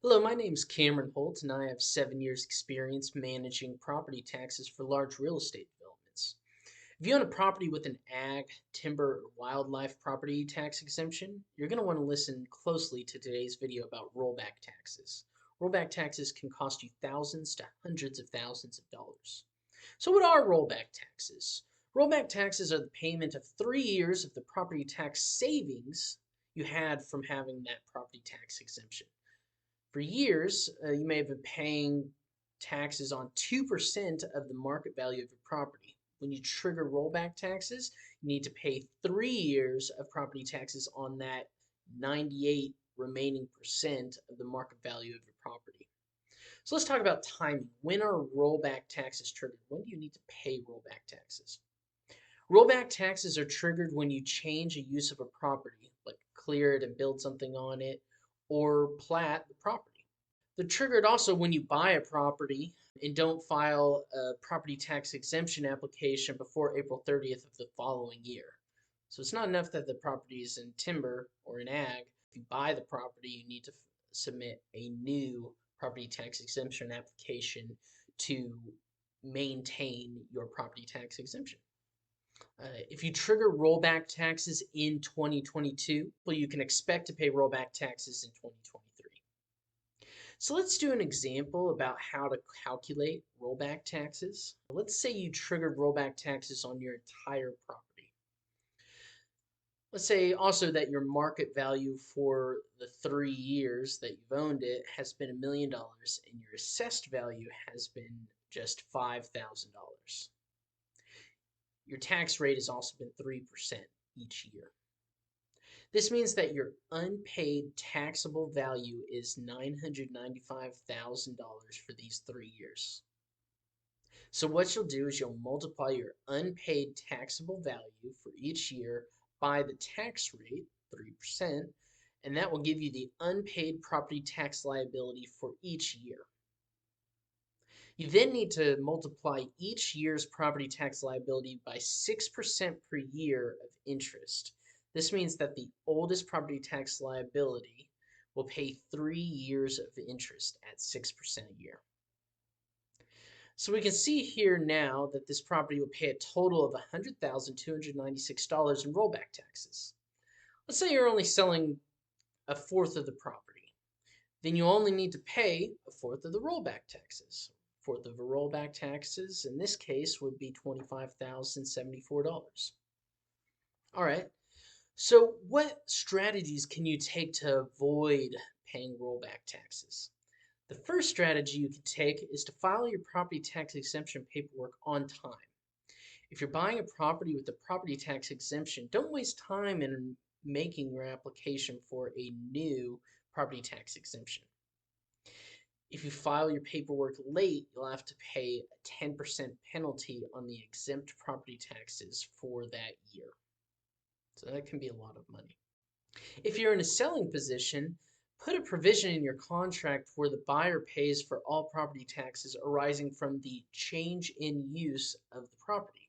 Hello, my name is Camyron Holt, and I have 7 years' experience managing property taxes for large real estate developments. If you own a property with an ag, timber, or wildlife property tax exemption, you're going to want to listen closely to today's video about rollback taxes. Rollback taxes can cost you thousands to hundreds of thousands of dollars. So, what are rollback taxes? Rollback taxes are the payment of 3 years of the property tax savings you had from having that property tax exemption. For years, you may have been paying taxes on 2% of the market value of your property. When you trigger rollback taxes, you need to pay 3 years of property taxes on that 98 remaining percent of the market value of your property. So let's talk about timing. When are rollback taxes triggered? When do you need to pay rollback taxes? Rollback taxes are triggered when you change a use of a property, like clear it and build something on it, or plat the property. They're triggered also when you buy a property and don't file a property tax exemption application before April 30th of the following year. So it's not enough that the property is in timber or in ag. If you buy the property, you need to submit a new property tax exemption application to maintain your property tax exemption. If you trigger rollback taxes in 2022, well, you can expect to pay rollback taxes in 2023. So let's do an example about how to calculate rollback taxes. Let's say you triggered rollback taxes on your entire property. Let's say also that your market value for the 3 years that you've owned it has been $1 million and your assessed value has been just $5,000. Your tax rate has also been 3% each year. This means that your unpaid taxable value is $995,000 for these 3 years. So what you'll do is you'll multiply your unpaid taxable value for each year by the tax rate, 3%, and that will give you the unpaid property tax liability for each year. You then need to multiply each year's property tax liability by 6% per year of interest. This means that the oldest property tax liability will pay 3 years of interest at 6% a year. So we can see here now that this property will pay a total of $100,296 in rollback taxes. Let's say you're only selling a fourth of the property. Then you only need to pay a fourth of the rollback taxes. Fourth of the rollback taxes in this case would be $25,074. All right. So what strategies can you take to avoid paying rollback taxes? The first strategy you can take is to file your property tax exemption paperwork on time. If you're buying a property with a property tax exemption, don't waste time in making your application for a new property tax exemption. If you file your paperwork late, you'll have to pay a 10% penalty on the exempt property taxes for that year. So that can be a lot of money. If you're in a selling position, put a provision in your contract where the buyer pays for all property taxes arising from the change in use of the property.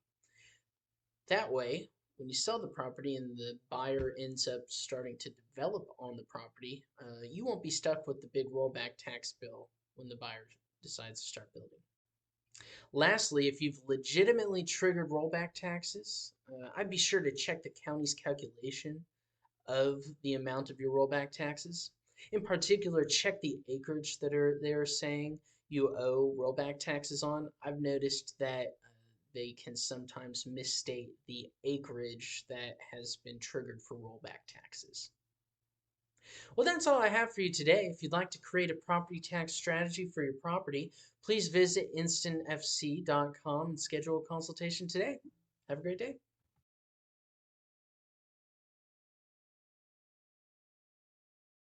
That way, when you sell the property and the buyer ends up starting to develop on the property, you won't be stuck with the big rollback tax bill when the buyer decides to start building. Lastly, if you've legitimately triggered rollback taxes, I'd be sure to check the county's calculation of the amount of your rollback taxes. In particular, check the acreage that they're saying you owe rollback taxes on. I've noticed that they can sometimes misstate the acreage that has been triggered for rollback taxes. Well, that's all I have for you today. If you'd like to create a property tax strategy for your property, please visit instantfc.com and schedule a consultation today. Have a great day.